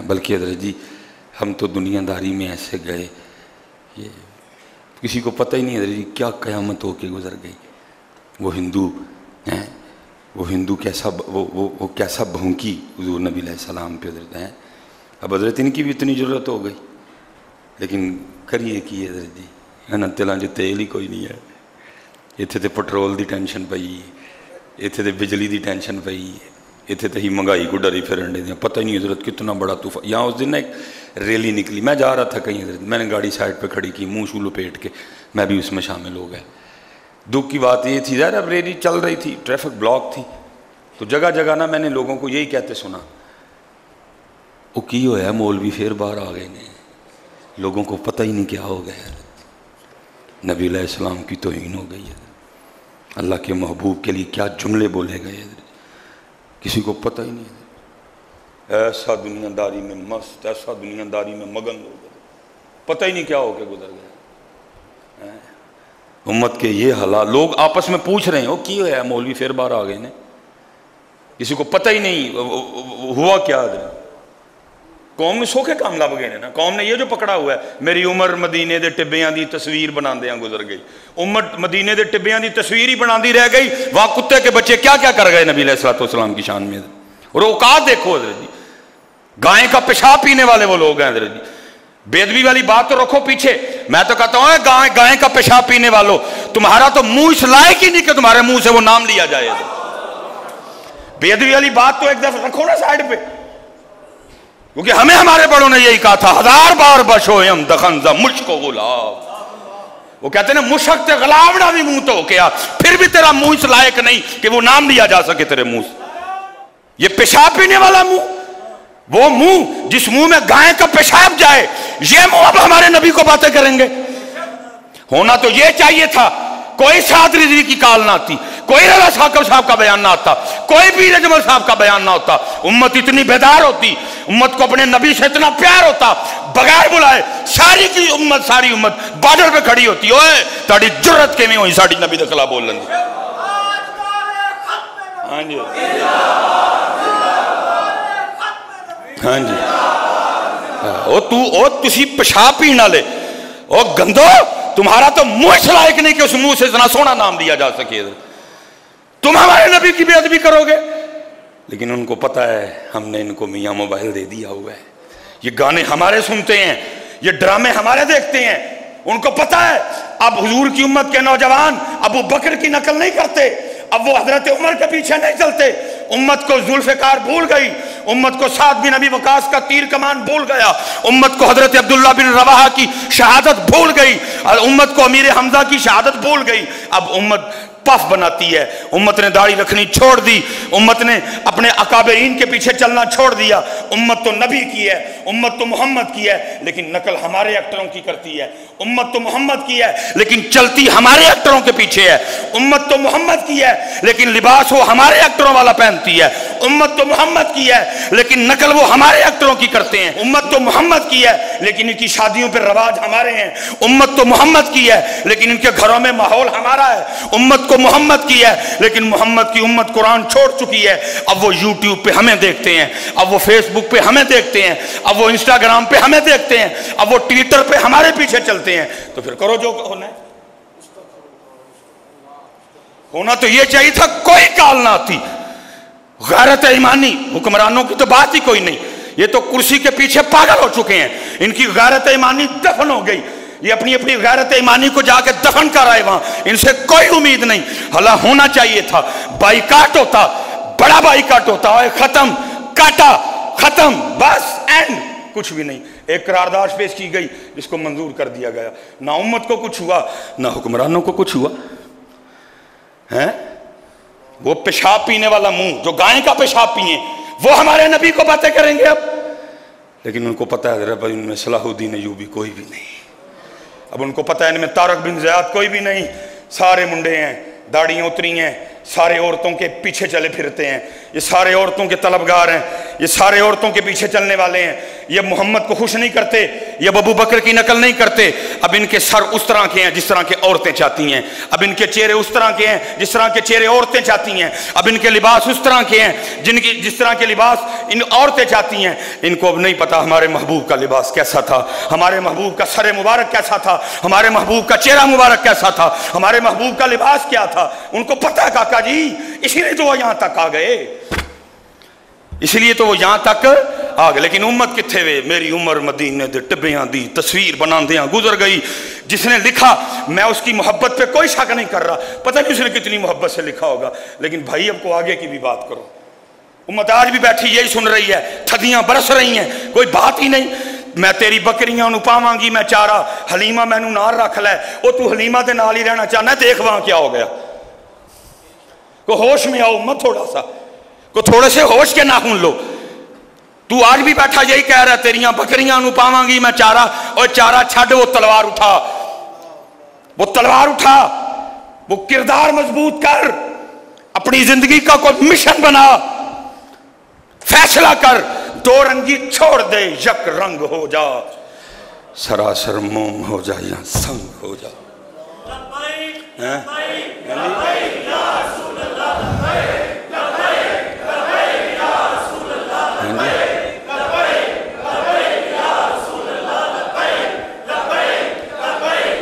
بلکہ حضرت جی ہم تو دنیا داری میں ایسے گئے، یہ کسی کو پتہ ہی نہیں حضرت جی کیا قیامت ہو کے گزر گئی۔ وہ ہندو کیسا وہ کیسا بھونکی حضور نبی علیہ السلام پہ حضرت ہیں۔ اب حضرت ان کی بھی اتنی ضرورت ہو گئی، لیکن کریے کی حضرت جی تیلاں جو تیل ہی کوئی نہیں ہے، اتنے تو پٹرول دی ٹینشن پئی، اتنے تو بجلی دی ٹینشن پئی، اتنے تو ہی مہنگائی کو ڈری پھرن دے، پتہ ہی نہیں حضرت کتنا بڑا طوفان۔ یہاں اس دن نا ایک ریلی نکلی، میں جا رہا تھا کہیں حضرت، میں نے گاڑی سائڈ پہ کھڑی کی، منہ شو لپیٹ کے میں بھی اس میں شامل ہو گیا۔ دکھ کی بات یہ تھی ظاہر اب ریلی چل رہی تھی، ٹریفک بلاک تھی، تو جگہ جگہ نا میں نے لوگوں کو یہی کہتے سنا، وہ کی ہوا ہے مولوی پھر باہر آ گئے نے، لوگوں کو پتہ ہی نہیں کیا ہو گیا ہے۔ نبی علیہ السلام کی توہین ہو گئی ہے، اللہ کے محبوب کے لیے کیا جملے بولے گئے ہیں، کسی کو پتہ ہی نہیں ہے۔ ایسا دنیا داری میں مست، ایسا دنیا داری میں مگن ہو گئے، پتہ ہی نہیں کیا ہو کے گزر گیا۔ امت کے یہ حالات، لوگ آپس میں پوچھ رہے ہیں وہ کی ہوا ہے مولوی پھر باہر آ گئے نے، کسی کو پتہ ہی نہیں ہوا کیا ہے۔ قوم نے سوکھے کام لب گئے نا، قوم نے یہ جو پکڑا ہوا ہے، میری عمر مدینے دے ٹبیاں دی تصویر بنا دیاں گزر گئی، امت مدینے دے ٹبیاں دی تصویر ہی بنا دی رہ گئی، وہاں کتے کے بچے کیا کیا کر گئے نبی علیہ السلام کی شان میں۔ اور اوقات دیکھو حضرت جی، گائے کا پیشاب پینے والے وہ لوگ ہیں حضرت جی، بے ادبی والی بات تو رکھو پیچھے، میں تو کہتا ہوں گائے کا پیشاب پینے والوں، تمہارا تو منہ اس لائق ہی نہیں کہ تمہارے منہ سے وہ نام لیا جائے۔ بے ادبی والی بات تو ایک دفعہ رکھو نا سائڈ پہ، کیونکہ ہمیں ہمارے بڑوں نے یہی کہا تھا، 1000 بار بشویم دخنزہ مشک و غلاب، وہ کہتے ہیں نا مشک تے غلابڑا بھی منہ تو کیا، پھر بھی تیرا منہ اس لائق نہیں کہ وہ نام لیا جا سکے تیرے منہ سے۔ یہ پیشاب پینے والا منہ، وہ منہ جس منہ میں گائے کا پیشاب جائے، یہ منہ اب ہمارے نبی کو باتیں کریں گے؟ ہونا تو یہ چاہیے تھا، کوئی سعد رضوی کی کال نہ آتی، کوئی رضا ثاقب صاحب کا بیان نہ آتا، کوئی پیر اجمل صاحب کا بیان نہ ہوتا، امت اتنی بیدار ہوتی، امت کو اپنے نبی سے اتنا پیار ہوتا، بغیر بلائے ساری کی امت، ساری امت بارڈر پہ کھڑی ہوتی، اوے تاڑی جرت کے میں ہوئی ساڑی نبی دے خلاف بول لیں۔ ہاں جی ہاں جی، او تسی پیشاب پینے والے، او گندو، تمہارا تو منہ اس لائق نہیں کہ اس منہ سے اتنا سونا نام دیا جا سکے، تم ہمارے نبی کی بے ادبی کرو گے۔ لیکن ان کو پتہ ہے ہم نے ان کو میاں موبائل دے دیا ہوا ہے، یہ گانے ہمارے سنتے ہیں، یہ ڈرامے ہمارے دیکھتے ہیں، ان کو پتہ ہے اب حضور کی امت کے نوجوان ابو بکر کی نقل نہیں کرتے، اب وہ حضرت عمر کے پیچھے نہیں چلتے، امت کو ذوالفقار بھول گئی، امت کو سعد بن ابی وقاص کا تیر کمان بھول گیا، امت کو حضرت عبداللہ بن رواحہ کی شہادت بھول گئی، اور امت کو امیر حمزہ کی شہادت بھول گئی۔ اب امت پف بناتی ہے، امت نے داڑھی رکھنی چھوڑ دی، امت نے اپنے اکابرین کے پیچھے چلنا چھوڑ دیا، امت تو نبی کی ہے، امت تو محمد کی ہے، لیکن نقل ہمارے ایکٹروں کی کرتی ہے، امت تو محمد کی ہے لیکن چلتی ہمارے ایکٹروں کے پیچھے ہے، امت تو محمد کی ہے لیکن لباس وہ ہمارے ایکٹروں والا پہنتی ہے، امت تو محمد کی ہے لیکن نقل وہ ہمارے ایکٹروں کی کرتے ہیں، امت تو محمد کی ہے لیکن ان کی شادیوں پہ رواج ہمارے ہیں، امت تو محمد کی ہے لیکن ان کے گھروں میں ماحول ہمارا ہے، امت کو محمد کی ہے لیکن محمد کی امت قرآن چھوڑ چکی ہے، اب وہ یوٹیوب پہ ہمیں دیکھتے ہیں، اب وہ فیس بک پہ ہمیں دیکھتے ہیں، اب وہ انسٹاگرام پہ ہمیں دیکھتے ہیں، اب وہ ٹویٹر پہ ہمارے پیچھے چلتے ہیں، تو پھر کرو جو ہونا ہے۔ ہونا تو یہ چاہیے تھا کوئی کال نہ آتی، غیرت ایمانی، حکمرانوں کی تو بات ہی کوئی نہیں، یہ تو کرسی کے پیچھے پاگل ہو چکے ہیں، ان کی غیرت ایمانی دفن ہو گئی، یہ اپنی اپنی غیرت ایمانی کو جا کے دفن کر آئے وہاں، ان سے کوئی امید نہیں۔ حالانکہ ہونا چاہیے تھا، بائیکاٹ ہوتا، بڑا بائیکاٹ ہوتا، ختم، کاٹا، ختم، بس اینڈ، کچھ بھی نہیں۔ ایک قرارداد پیش کی گئی جس کو منظور کر دیا گیا، نہ امت کو کچھ ہوا نہ حکمرانوں کو کچھ ہوا ہیں۔ وہ پیشاب پینے والا منہ جو گائے کا پیشاب پیئے وہ ہمارے نبی کو باتیں کریں گے اب، لیکن ان کو پتہ ہے رب ان میں صلاح الدین ایوبی کوئی بھی نہیں، اب ان کو پتہ ہے ان میں طارق بن زیاد کوئی بھی نہیں، سارے منڈے ہیں، داڑیاں اتری ہیں، سارے عورتوں کے پیچھے چلے پھرتے ہیں، یہ سارے عورتوں کے طلبگار ہیں، یہ سارے عورتوں کے پیچھے چلنے والے ہیں، یہ محمد کو خوش نہیں کرتے، یہ ابو بکر کی نقل نہیں کرتے۔ اب ان کے سر اس طرح کے ہیں جس طرح کے عورتیں چاہتی ہیں، اب ان کے چہرے اس طرح کے ہیں جس طرح کے چہرے عورتیں چاہتی ہیں، اب ان کے لباس اس طرح کے ہیں جس طرح کے لباس ان عورتیں چاہتی ہیں۔ ان کو اب نہیں پتا ہمارے محبوب کا لباس کیسا تھا، ہمارے محبوب کا سر مبارک کیسا تھا، ہمارے محبوب کا چہرہ مبارک کیسا تھا، ہمارے محبوب کا لباس کیا تھا۔ ان کو پتا کاکا جی، اسی لیے تو وہ یہاں تک آ گئے، اس لیے تو وہ یہاں تک آ گئے۔ لیکن امت کتھے وے؟ میری عمر مدینے دے ٹبیاں دی تصویر بناندیاں گزر گئی۔ جس نے لکھا میں اس کی محبت پہ کوئی شک نہیں کر رہا، پتہ نہیں اس نے کتنی محبت سے لکھا ہوگا، لیکن بھائی اب کو آگے کی بھی بات کرو۔ امت آج بھی بیٹھی یہی سن رہی ہے، تھدیاں برس رہی ہیں، کوئی بات ہی نہیں۔ میں تیری بکریاں نو پاواں گی میں چارہ، حلیمہ میں نو نال رکھ لے۔ او تو حلیمہ دے نال ہی رہنا چاہنا ہے، دیکھ وہاں کیا ہو گیا۔ کو ہوش میں آؤ امت، تھوڑا سا کو تھوڑے سے ہوش کے ناخن لو۔ تو آج بھی بیٹھا یہی کہہ رہا تیریاں بکریاں نو پاواں گی میں چارہ، اور چارہ چھڈ، وہ تلوار اٹھا، وہ تلوار اٹھا، وہ کردار مضبوط کر، اپنی زندگی کا کوئی مشن بنا، فیصلہ کر، دو رنگی چھوڑ دے، یک رنگ ہو جا، سراسر موم ہو جا یا سنگ ہو جا۔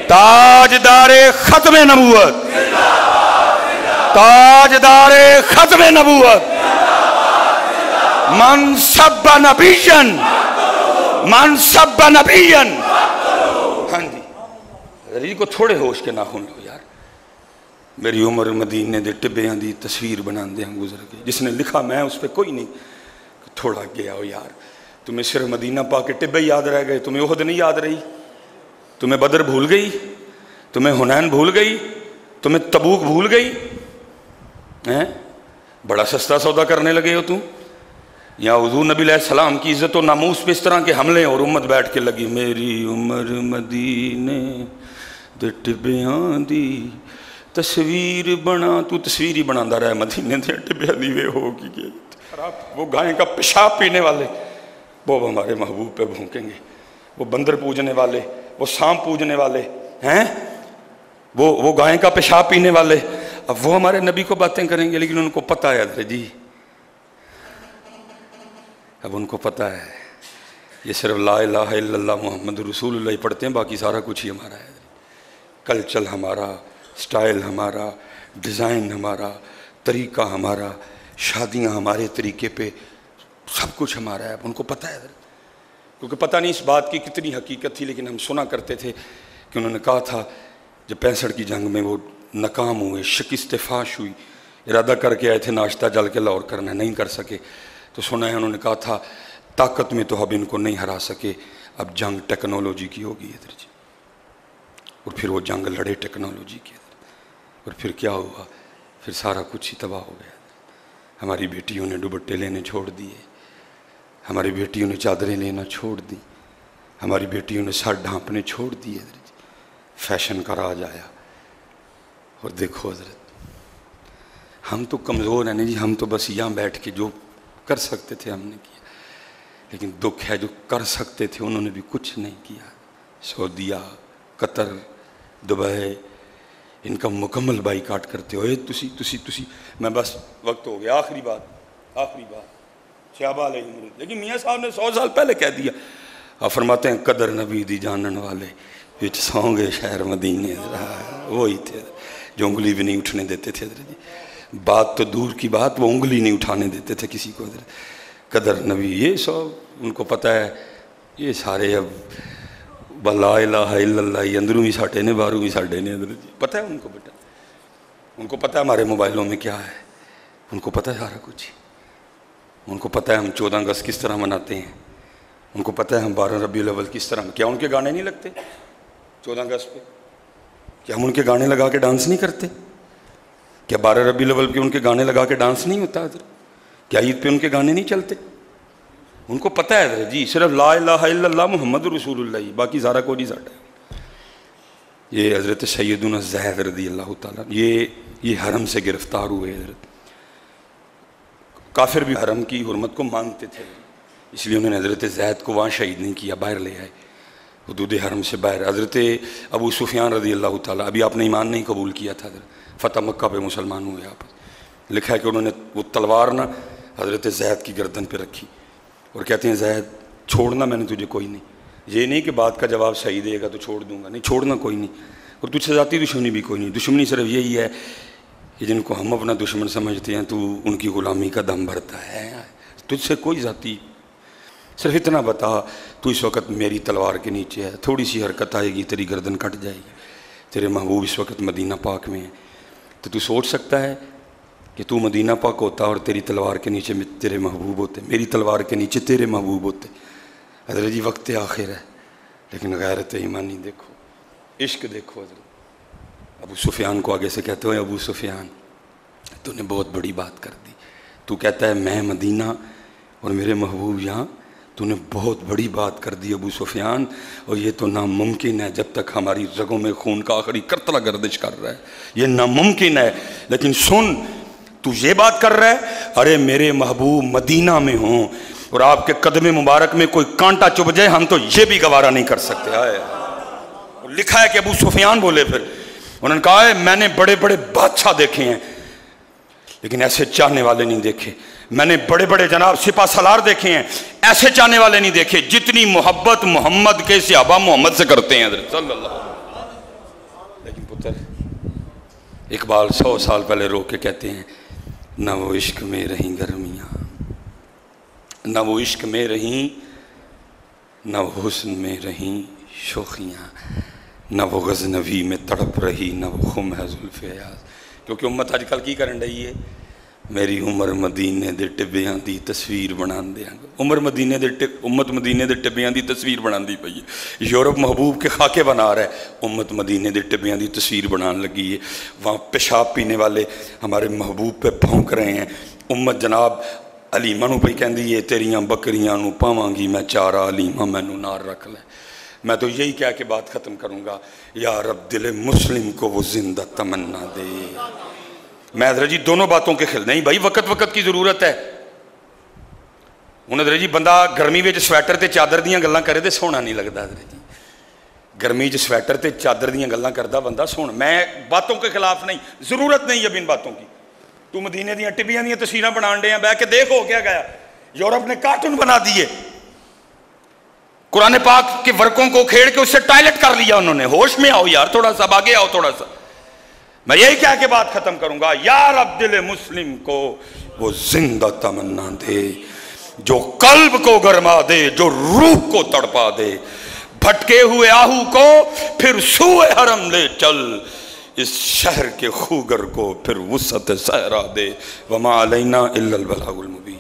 تاجدار ختم نبوت، تاجدار ختم نبوت، من سب نبیًا، من سب نبیًا۔ ہاں جی کو تھوڑے ہوش کے ناخن لو یار۔ میری عمر مدینے دے ٹبیاں دی تصویر بناندیاں گزر گئی۔ جس نے لکھا میں اس پہ کوئی نہیں، تھوڑا گیا ہو یار۔ تمہیں صرف مدینہ پاک کے ٹبے یاد رہ گئے، تمہیں احد نہیں یاد رہی، تمہیں بدر بھول گئی، تمہیں حنین بھول گئی، تمہیں تبوک بھول گئی، بڑا سستا سودا کرنے لگے ہو تم۔ یا حضور نبی علیہ السلام کی عزت و ناموس پہ اس طرح کے حملے، اور امت بیٹھ کے لگی میری عمر مدینے دے ٹبیاں دی تصویر بنا۔ تو تصویر ہی بنا رہا ہے مدینے دے ٹبیاں دی، وے ہوگی وہ گائیں کا پیشاب پینے والے وہ ہمارے محبوب پہ بھونکیں گے، وہ بندر پوجنے والے، وہ سانپ پوجنے والے ہیں، وہ گائیں کا پیشاب پینے والے، اب وہ ہمارے نبی کو باتیں کریں گے۔ لیکن ان کو پتہ ہے جی، اب ان کو پتہ ہے یہ صرف لا الہ الا اللہ محمد رسول اللہ ہی پڑھتے ہیں، باقی سارا کچھ ہی ہمارا ہے۔ کلچر ہمارا، سٹائل ہمارا، ڈیزائن ہمارا، طریقہ ہمارا، شادیاں ہمارے طریقے پہ، سب کچھ ہمارا ہے۔ اب ان کو پتہ ہے، کیونکہ پتہ نہیں اس بات کی کتنی حقیقت تھی، لیکن ہم سنا کرتے تھے کہ انہوں نے کہا تھا جب 65 کی جنگ میں وہ ناکام ہوئے، شکست فاش ہوئی، ارادہ کر کے آئے تھے ناشتہ جل کے لاہور کرنا، نہیں کر سکے، تو سنا ہے انہوں نے کہا تھا طاقت میں تو اب ان کو نہیں ہرا سکے، اب جنگ ٹیکنالوجی کی ہوگی ادھر جی۔ اور پھر وہ جنگ لڑے ٹیکنالوجی کی ادھر، اور پھر کیا ہوا، پھر سارا کچھ ہی تباہ ہو گیا۔ ہماری بیٹیوں نے دوپٹے لینے چھوڑ دیے، ہماری بیٹیوں نے چادریں لینا چھوڑ دی، ہماری بیٹیوں نے سر ڈھانپنے چھوڑ دیے ادھر جی۔ فیشن کا راج آیا، اور دیکھو حضرت ہم تو کمزور ہیں نہیں جی، ہم تو بس یہاں بیٹھ کے جو کر سکتے تھے ہم نے کیا، لیکن دکھ ہے جو کر سکتے تھے انہوں نے بھی کچھ نہیں کیا۔ سعودیہ، قطر، دبئی، ان کا مکمل بائیکاٹ کرتے ہوئے تسی میں بس وقت ہو گیا، آخری بات صحابہ علیہ السلام، لیکن میاں صاحب نے 100 سال پہلے کہہ دیا۔ آپ فرماتے ہیں قدر نبی دی جانن والے وچ سوں گے شہر مدینے، وہی تھے جو انگلی بھی نہیں اٹھنے دیتے تھے حضرت جی۔ بات تو دور کی بات، وہ انگلی نہیں اٹھانے دیتے تھے کسی کو حضرت۔ قدر نبی یہ سب ان کو پتہ ہے، یہ سارے اب لا الہ الا اللہ اندروں بھی ساٹے نے باہروں بھی ساٹے نے حضرت جی، پتہ ہے ان کو بیٹا، ان کو پتہ ہے ہمارے موبائلوں میں کیا ہے، ان کو پتہ ہے سارا کچھ، ان کو پتہ ہے ہم 14 اگست کس طرح مناتے ہیں، ان کو پتہ ہے ہم 12 ربیع الاول کس طرح، کیا ان کے گانے نہیں لگتے 14 اگست پہ؟ کیا ہم ان کے گانے لگا کے ڈانس نہیں کرتے؟ کیا 12 ربیع الاول پہ ان کے گانے لگا کے ڈانس نہیں ہوتا حضرت؟ کیا عید پہ ان کے گانے نہیں چلتے؟ ان کو پتہ ہے حضرت جی، صرف لا الہ الا اللہ محمد رسول اللہ، باقی سارا کوئی نہیں ساٹا ہے۔ یہ حضرت سیدنا زید رضی اللہ تعالیٰ یہ حرم سے گرفتار ہوئے حضرت، کافر بھی حرم کی حرمت کو مانتے تھے، اس لیے انہوں نے حضرت زید کو وہاں شہید نہیں کیا، باہر لے آئے حدود حرم سے باہر۔ حضرت ابو سفیان رضی اللہ تعالیٰ، ابھی آپ نے ایمان نہیں قبول کیا تھا، فتح مکہ پہ مسلمان ہوئے آپ، لکھا ہے کہ انہوں نے وہ تلوار نہ حضرت زید کی گردن پہ رکھی اور کہتے ہیں زید چھوڑنا میں نے تجھے کوئی نہیں، یہ نہیں کہ بات کا جواب صحیح دے گا تو چھوڑ دوں گا، نہیں چھوڑنا کوئی نہیں، اور تجھ سے ذاتی دشمنی بھی کوئی نہیں، دشمنی صرف یہی ہے کہ جن کو ہم اپنا دشمن سمجھتے ہیں تو ان کی غلامی کا دم بھرتا ہے، تجھ سے کوئی ذاتی، صرف اتنا بتا تو اس وقت میری تلوار کے نیچے ہے، تھوڑی سی حرکت آئے گی تیری گردن کٹ جائے گی، تیرے محبوب اس وقت مدینہ پاک میں ہیں، تو سوچ سکتا ہے کہ تو مدینہ پاک ہوتا اور تیری تلوار کے نیچے تیرے محبوب ہوتے، میری تلوار کے نیچے تیرے محبوب ہوتے۔ حضرت جی وقت آخر ہے لیکن غیرت ایمانی دیکھو، عشق دیکھو۔ حضرت ابو سفیان کو آگے سے کہتے ہوئے ابو سفیان تو نے بہت بڑی بات کر دی، تو کہتا ہے میں مدینہ اور میرے محبوب یہاں، تو نے بہت بڑی بات کر دی ابو سفیان، اور یہ تو ناممکن ہے جب تک ہماری رگوں میں خون کا آخری قطرہ گردش کر رہا ہے، یہ ناممکن ہے، لیکن سن تو یہ بات کر رہا ہے ارے میرے محبوب مدینہ میں ہوں اور آپ کے قدم مبارک میں کوئی کانٹا چبھ جائے ہم تو یہ بھی گوارا نہیں کر سکتے۔ آئے لکھا ہے کہ ابو سفیان بولے، پھر انہوں نے کہا ہے میں نے بڑے بڑے بادشاہ دیکھے ہیں لیکن ایسے چاہنے والے نہیں دیکھے، میں نے بڑے بڑے جناب سپہ سالار دیکھے ہیں، ایسے چاہنے والے نہیں دیکھے جتنی محبت محمد کے صحابہ محمد سے کرتے ہیں حضرت صلی اللہ علیہ وسلم۔ لیکن پتر اقبال 100 سال پہلے رو کے کہتے ہیں نہ وہ عشق میں رہیں گرمیاں، نہ وہ عشق میں رہیں، نہ وہ حسن میں رہیں شوخیاں، نہ وہ غزنوی میں تڑپ رہی، نہ وہ خم ہے زلف ایاز۔ کیونکہ امت آج کل کی کرن رہی ہے، میری عمر مدینے دے ٹبیاں دی تصویر بنان دیا، امت مدینے دے ٹبیاں دی تصویر بنان دی پئی ہے، یورپ محبوب کے خاکے بنا رہا ہے، امت مدینے دے ٹبیاں دی تصویر بنان لگی ہے، وہاں پیشاب پینے والے ہمارے محبوب پہ بھونک رہے ہیں، امت جناب علیمہ نو پہ کہندی ہے تیریاں بکریاں نو پاواں گی میں چارہ، علیمہ میں نو نار رکھ لے۔ میں تو یہی کہہ کے بات ختم کروں گا، یا رب دل مسلم کو وہ زندہ تمنا دے۔ میں حضرت جی دونوں باتوں کے خلاف نہیں بھائی، وقت کی ضرورت ہے۔ ہن حضرت جی بندہ گرمی وچ سویٹر تے چادر دیاں گلاں کرے تے سونا نہیں لگدا، حضرت جی گرمی وچ سویٹر تے چادر دیاں گلاں کردا بندہ سونا، میں باتوں کے خلاف نہیں، ضرورت نہیں اب ان باتوں کی۔ تو مدینے دیاں ٹبیاں دیاں تصویراں بنان ڈے ہیں، بیٹھ کے دیکھ ہو کیا گیا، یورپ نے کارٹون بنا دیے، قرآن پاک کے ورقوں کو کھیڑ کے اس سے ٹائلٹ کر لیا انہوں نے۔ ہوش میں آؤ یار، تھوڑا سا آگے آؤ تھوڑا سا۔ میں یہی کہہ کے بات ختم کروں گا، یا رب دل مسلم کو وہ زندہ تمنا دے، جو قلب کو گرما دے، جو روح کو تڑپا دے، بھٹکے ہوئے آہو کو پھر سوئے حرم لے چل، اس شہر کے خوگر کو پھر وسعت صحرا دے، وما علینا الا البلاغ المبین۔